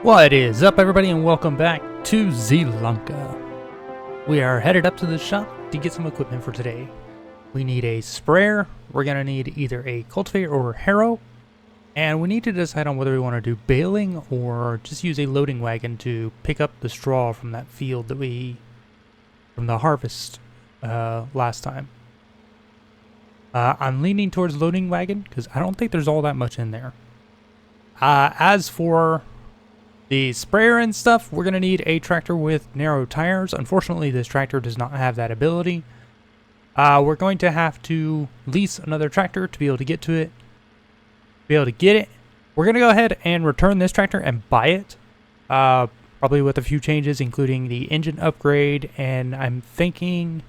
What is up, everybody, and welcome back to Zielonka. We are headed up to the shop to get some equipment for today. We need a sprayer, we're going to need either a cultivator or a harrow, and we need to decide on whether we want to do baling or just use a loading wagon to pick up the straw from that field that from the harvest last time. I'm leaning towards loading wagon because I don't think there's all that much in there. As for the sprayer and stuff, we're going to need a tractor with narrow tires. Unfortunately, this tractor does not have that ability. We're going to have to lease another tractor to be able to get to it. We're going to go ahead and return this tractor and buy it. Probably with a few changes, including the engine upgrade, and I'm thinking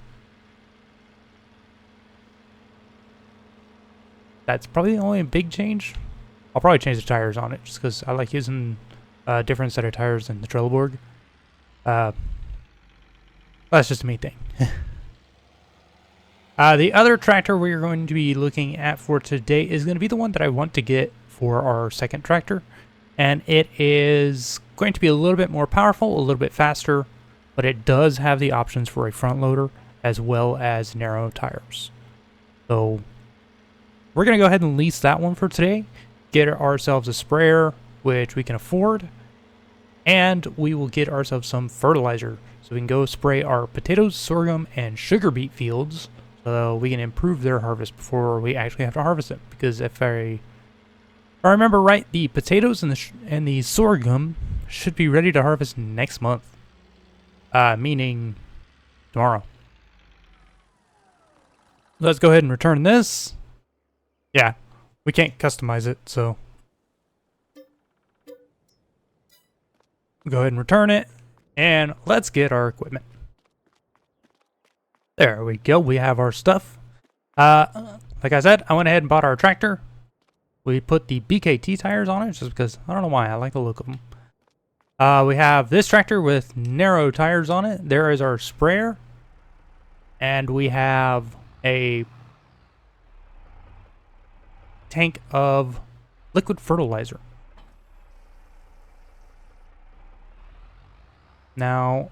that's probably the only big change. I'll probably change the tires on it just because I like using different set of tires than the Trelleborg. That's just a me thing. The other tractor we're going to be looking at for today is going to be the one that I want to get for our second tractor. And it is going to be a little bit more powerful, a little bit faster, but it does have the options for a front loader as well as narrow tires. So we're going to go ahead and lease that one for today, get ourselves a sprayer, which we can afford, and we will get ourselves some fertilizer so we can go spray our potatoes, sorghum, and sugar beet fields so we can improve their harvest before we actually have to harvest it. Because if I remember right, the potatoes and the sorghum should be ready to harvest next month, meaning tomorrow. Let's go ahead and return this. Yeah, we can't customize it, so go ahead and return it, and let's get our equipment. There we go, we have our stuff. Like I said, I went ahead and bought our tractor. We put the BKT tires on it just because, I don't know why, I like the look of them. We have this tractor with narrow tires on it. There is our sprayer. And we have a tank of liquid fertilizer. Now,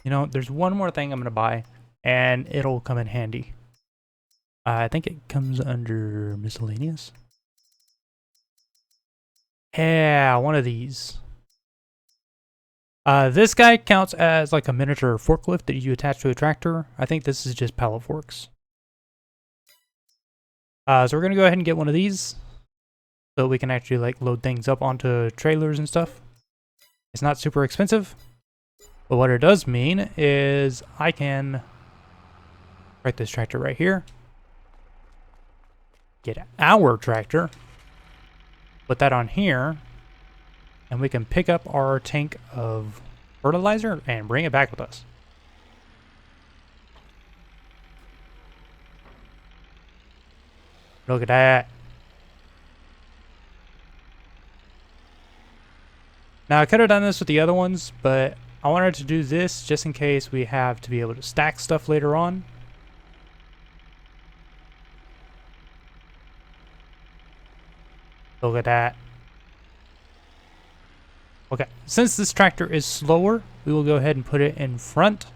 there's one more thing I'm going to buy, and it'll come in handy. I think it comes under miscellaneous. Yeah, one of these. This guy counts as like a miniature forklift that you attach to a tractor. I think this is just pallet forks. So we're going to go ahead and get one of these so we can actually like load things up onto trailers and stuff. It's not super expensive. But what it does mean is I can write this tractor right here, get our tractor, put that on here, and we can pick up our tank of fertilizer and bring it back with us. Look at that. Now I could have done this with the other ones, but I wanted to do this just in case we have to be able to stack stuff later on. Look at that. Okay, since this tractor is slower, we will go ahead and put it in front.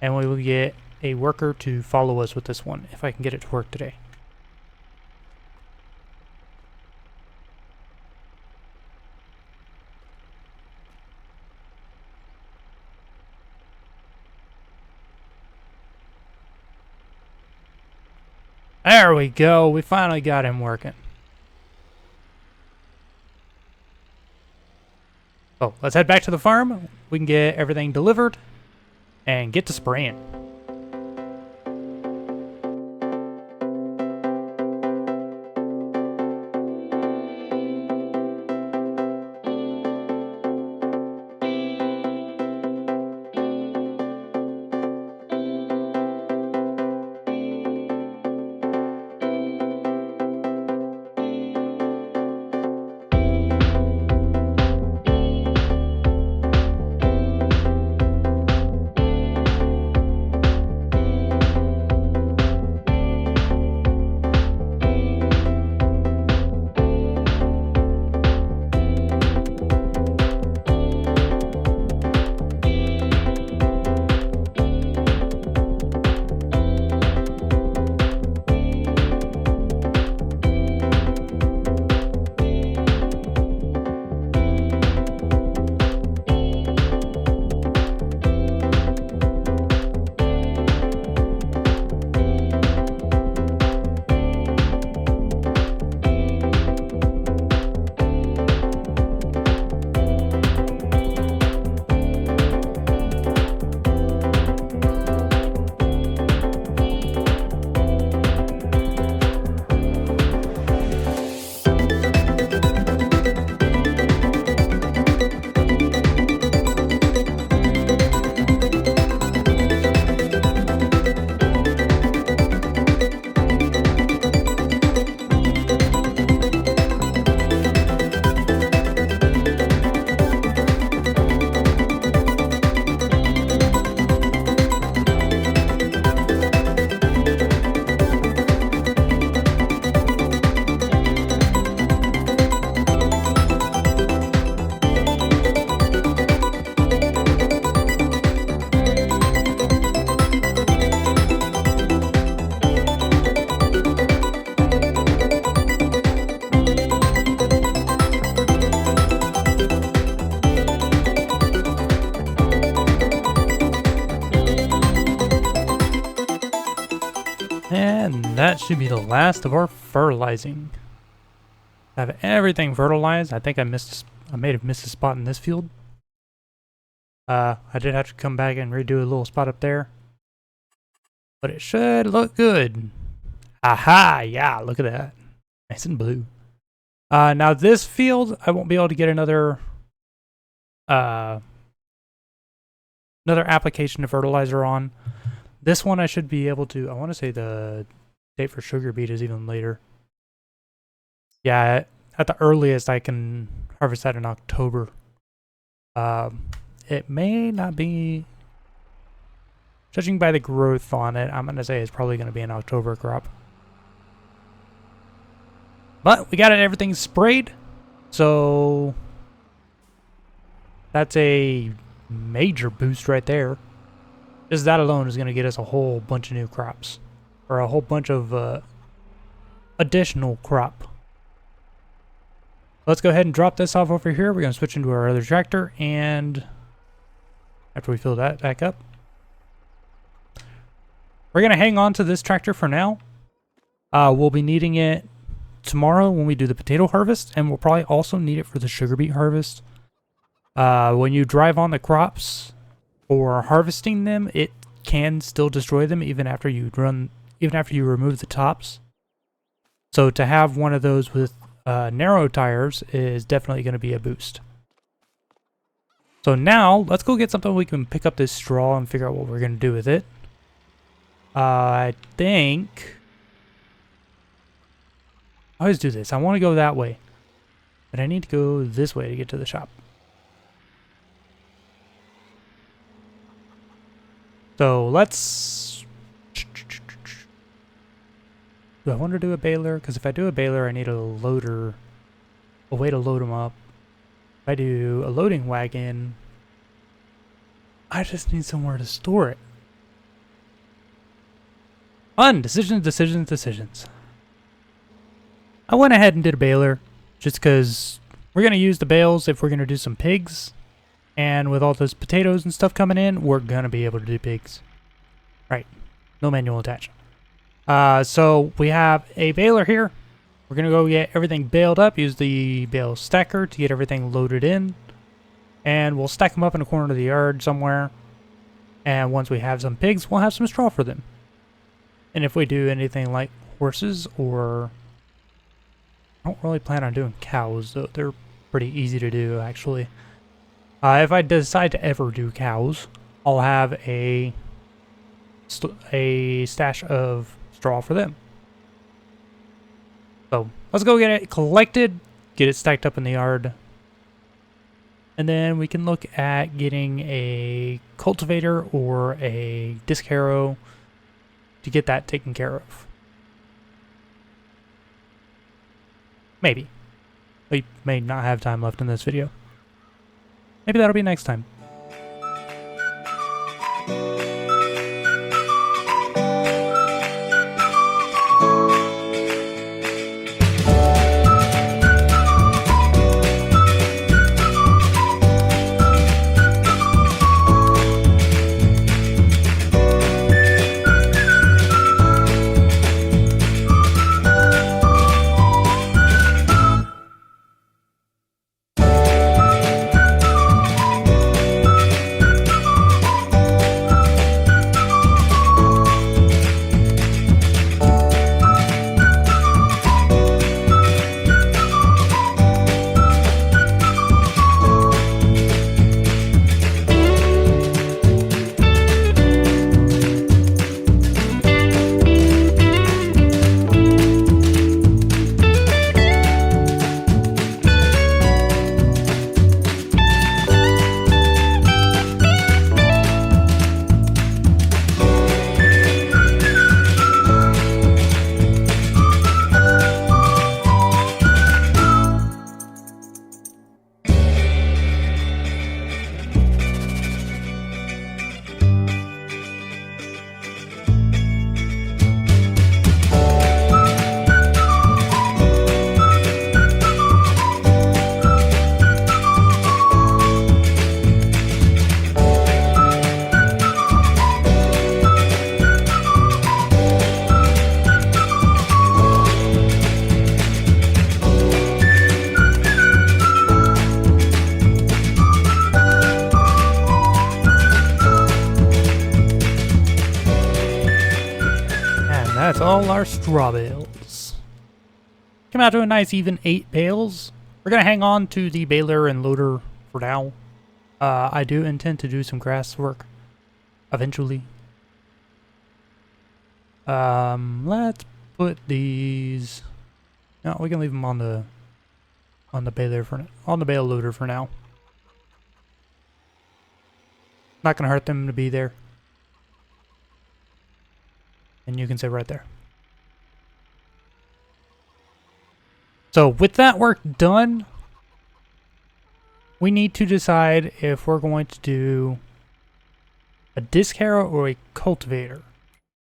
And we will get a worker to follow us with this one, if I can get it to work today. There we go. We finally got him working. Oh, let's head back to the farm. We can get everything delivered and get to spraying. And that should be the last of our fertilizing. I have everything fertilized. I think I may have missed a spot in this field. I did have to come back and redo a little spot up there. But it should look good. Aha! Yeah, look at that. Nice and blue. Now this field, I won't be able to get another application of fertilizer on. This one I should be able to. I want to say the date for sugar beet is even later. Yeah, at the earliest I can harvest that in October. It may not be, judging by the growth on it, I'm going to say it's probably going to be an October crop. But we got everything sprayed, so that's a major boost right there. Just that alone is going to get us a whole bunch of new crops, or a whole bunch of additional crop. Let's go ahead and drop this off over here. We're going to switch into our other tractor, and after we fill that back up, we're going to hang on to this tractor for now. We'll be needing it tomorrow when we do the potato harvest, and we'll probably also need it for the sugar beet harvest. When you drive on the crops or harvesting them, it can still destroy them even after you remove the tops. So to have one of those with narrow tires is definitely going to be a boost. So now let's go get something we can pick up this straw and figure out what we're going to do with it. I think I always do this. I want to go that way, but I need to go this way to get to the shop. So let's... Do I want to do a baler? Because if I do a baler, I need a loader, a way to load them up. If I do a loading wagon, I just need somewhere to store it. Fun! Decisions, decisions, decisions. I went ahead and did a baler, just because we're going to use the bales if we're going to do some pigs. And with all those potatoes and stuff coming in, we're going to be able to do pigs. Right. No manual attachment. So we have a baler here. We're going to go get everything baled up, use the bale stacker to get everything loaded in. And we'll stack them up in a corner of the yard somewhere. And once we have some pigs, we'll have some straw for them. And if we do anything like horses, or... I don't really plan on doing cows, though. They're pretty easy to do, actually. If I decide to ever do cows, I'll have a stash of straw for them. So let's go get it collected, get it stacked up in the yard, and then we can look at getting a cultivator or a disc harrow to get that taken care of. Maybe. We may not have time left in this video. Maybe that'll be next time. that's all our straw bales. Come out to a nice even 8 bales. We're going to hang on to the baler and loader for now. I do intend to do some grass work eventually. Let's put these... No, we can leave them on the baler on the bale loader for now. Not going to hurt them to be there. And you can sit right there. So with that work done, we need to decide if we're going to do a disc harrow or a cultivator.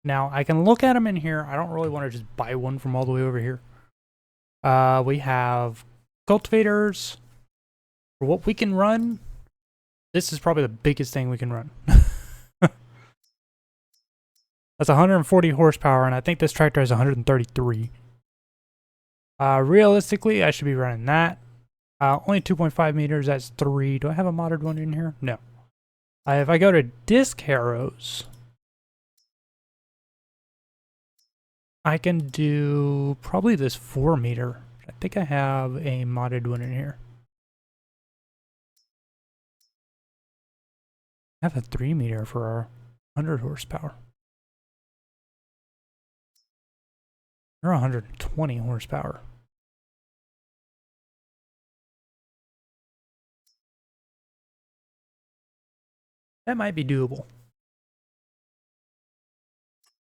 Now, I can look at them in here. I don't really want to just buy one from all the way over here. We have cultivators. For what we can run, this is probably the biggest thing we can run. That's 140 horsepower, and I think this tractor has 133. Realistically, I should be running that. Only 2.5 meters, that's 3. Do I have a modded one in here? No. If I go to disc harrows, I can do probably this 4 meter. I think I have a modded one in here. I have a 3 meter for our 100 horsepower. They're 120 horsepower. That might be doable.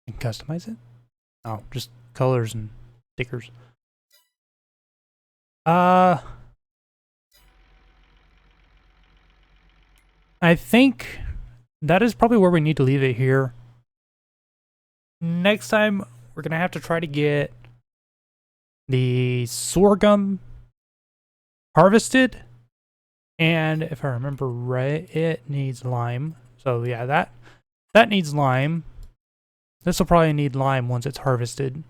You can customize it? Oh, just colors and stickers. I think that is probably where we need to leave it here. Next time, we're going to have to try to get the sorghum harvested. And if I remember right, it needs lime. So yeah, that needs lime. This will probably need lime once it's harvested.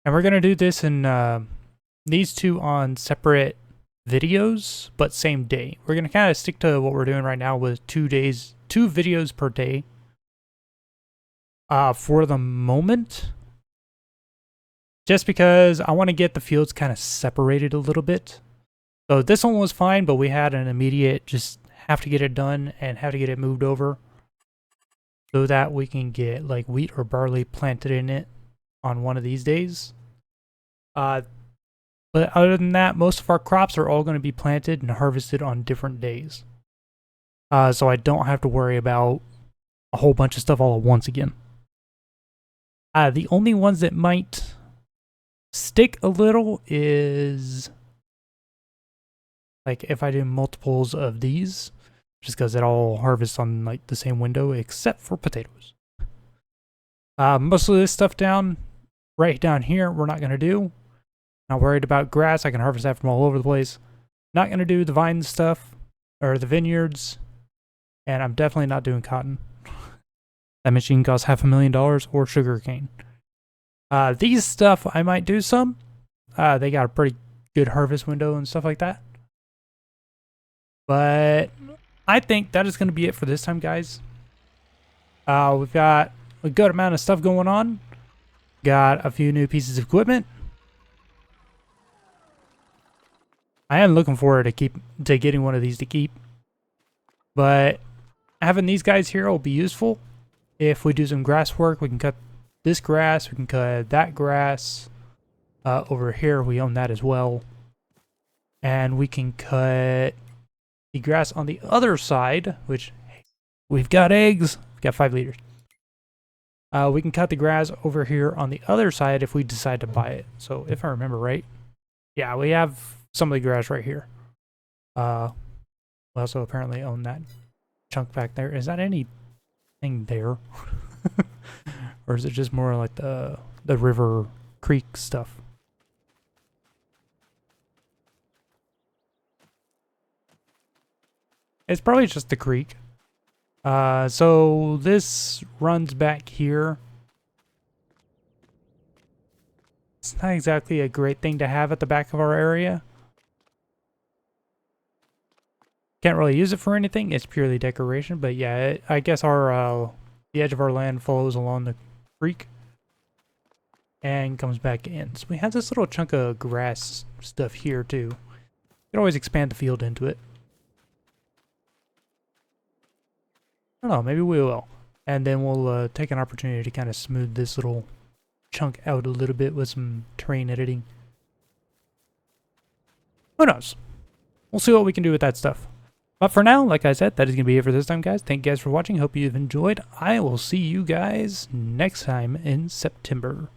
And we're going to do this in these two on separate videos, but same day. We're going to kind of stick to what we're doing right now with 2 videos per day. For the moment, just because I want to get the fields kind of separated a little bit. So this one was fine, but we had an immediate just have to get it done and have to get it moved over so that we can get like wheat or barley planted in it on one of these days. But other than that, most of our crops are all going to be planted and harvested on different days. So I don't have to worry about a whole bunch of stuff all at once again. The only ones that might stick a little is like if I do multiples of these, just because it all harvests on like the same window except for potatoes. Most of this stuff right down here, we're not going to do. Not worried about grass. I can harvest that from all over the place. Not going to do the vine stuff or the vineyards. And I'm definitely not doing cotton. That machine costs $500,000 or sugarcane. These stuff, I might do some. They got a pretty good harvest window and stuff like that. But I think that is going to be it for this time, guys. We've got a good amount of stuff going on. Got a few new pieces of equipment. I am looking forward to getting one of these to keep. But having these guys here will be useful. If we do some grass work, we can cut this grass, we can cut that grass. Over here, we own that as well. And we can cut the grass on the other side, which we've got eggs. We've got 5 liters. We can cut the grass over here on the other side if we decide to buy it. So if I remember right, yeah, we have some of the grass right here. We also apparently own that chunk back there. Is that anything there? Or is it just more like the river creek stuff? It's probably just the creek. So this runs back here. It's not exactly a great thing to have at the back of our area. Can't really use it for anything. It's purely decoration. But yeah, I guess our the edge of our land follows along the creek. and comes back in. So we have this little chunk of grass stuff here too. You can always expand the field into it. I don't know, maybe we will. And then we'll take an opportunity to kind of smooth this little chunk out a little bit with some terrain editing. Who knows? We'll see what we can do with that stuff. But for now, like I said, that is going to be it for this time, guys. Thank you guys for watching. Hope you've enjoyed. I will see you guys next time in September.